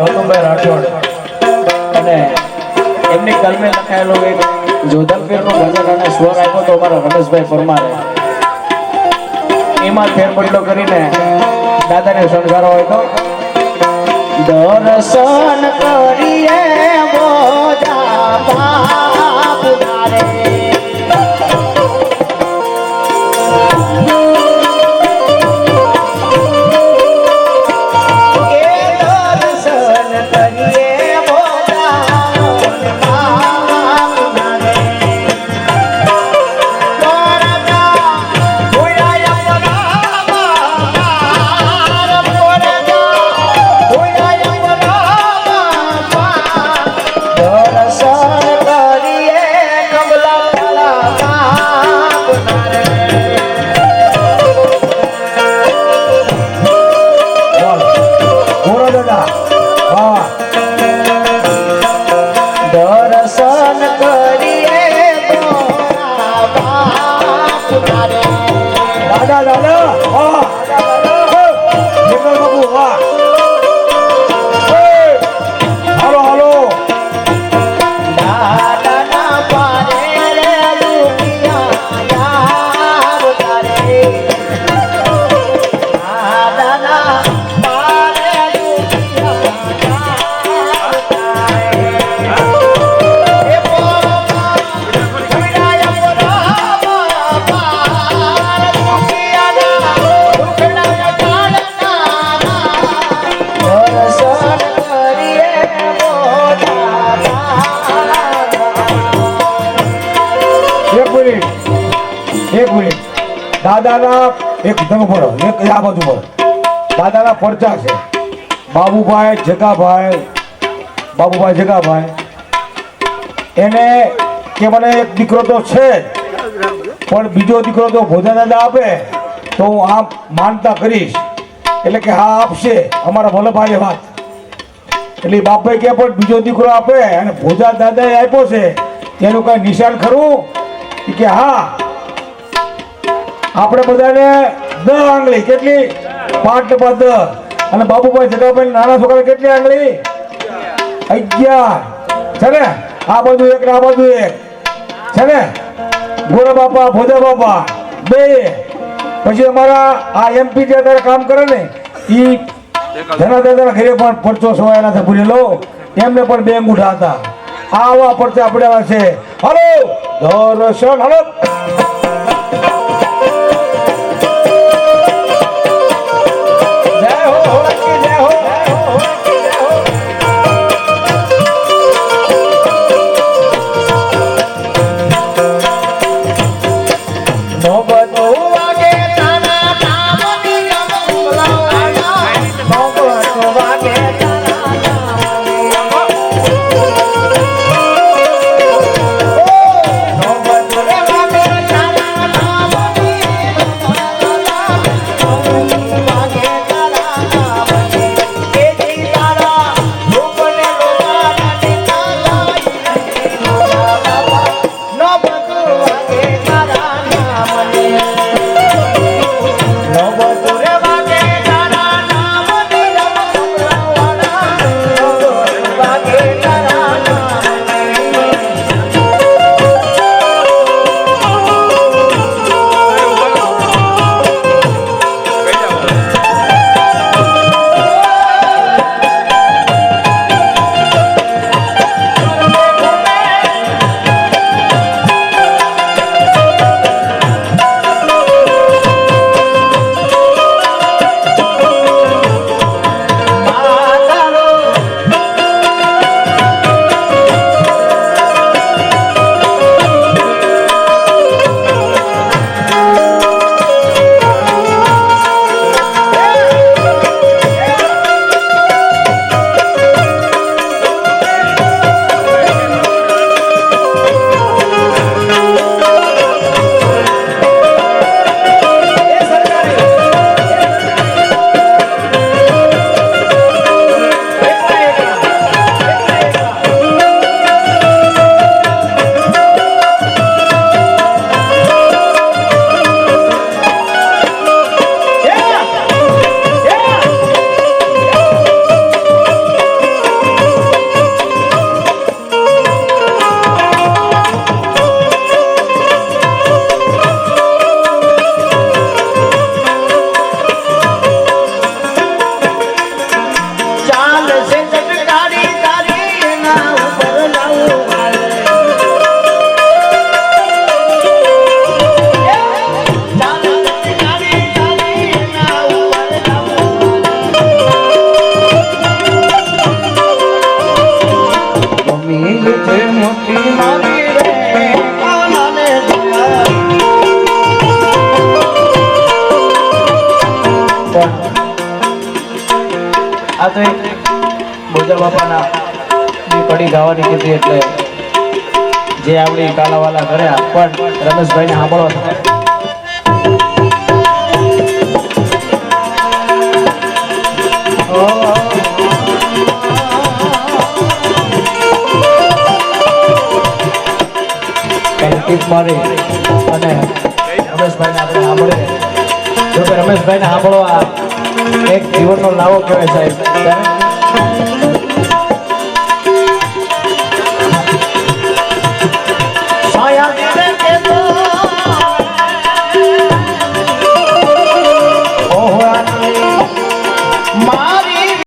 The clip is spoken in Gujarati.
ગૌતમભાઈ રાઠોડ અને એમની કલમે લખાયેલો એક જોધલપીરનો ગઝલ અને સ્વર આપ્યો તો અમારા રમેશભાઈ પરમારે. એમાં ફેરબદલો કરીને દાદાને શણગારો હોય તો દર્શન કરીએ મોજા બાપુનારે દાદાના એક ધંગ પર એક આ બાજુ પર દાદાના પરચા છે. બાબુભાઈ જગાભાઈ એને કે મને એક દીકરો તો છે પણ બીજો દીકરો તો ભોજા દાદા આપે તો હું આમ માનતા કરીશ. એટલે કે હા આપશે અમારા વલ્લભાઈ વાત. એટલે બાપભાઈ કે પણ બીજો દીકરો આપે અને ભોજા દાદાએ આપ્યો છે તેનું કઈ નિશાન ખરું? કે હા આપણે બધાને 10 આંગળી કેટલી 5 ને 5 10 અને બાબુભાઈ જગાભાઈ નાના છોકરા કેટલી આંગળી 11 છે ને. આ બાજુ એક ને આ બાજુ એક છે ને. ગોરા બાપા ભોજા બાપા 2. પછી અમારા આ એમપી જે અત્યારે કામ કરે ને એ ધના દાદાના ઘરે પણ પરચો સવાયના ભૂલેલો એમને પણ 2 અંગૂઠા હતા. આવા પરચા પડ્યા છે. હલો દર્શન હલો No, but ગાવાની કીધી એટલે જે આવડી કાલાવાલા કર્યા પણ રમેશભાઈને સાંભળો ટીપ મારી અને રમેશભાઈને આપણે સાંભળીએ જો કે રમેશભાઈને સાંભળવા એક જીવનનો લાવો કહેવાય સાહેબ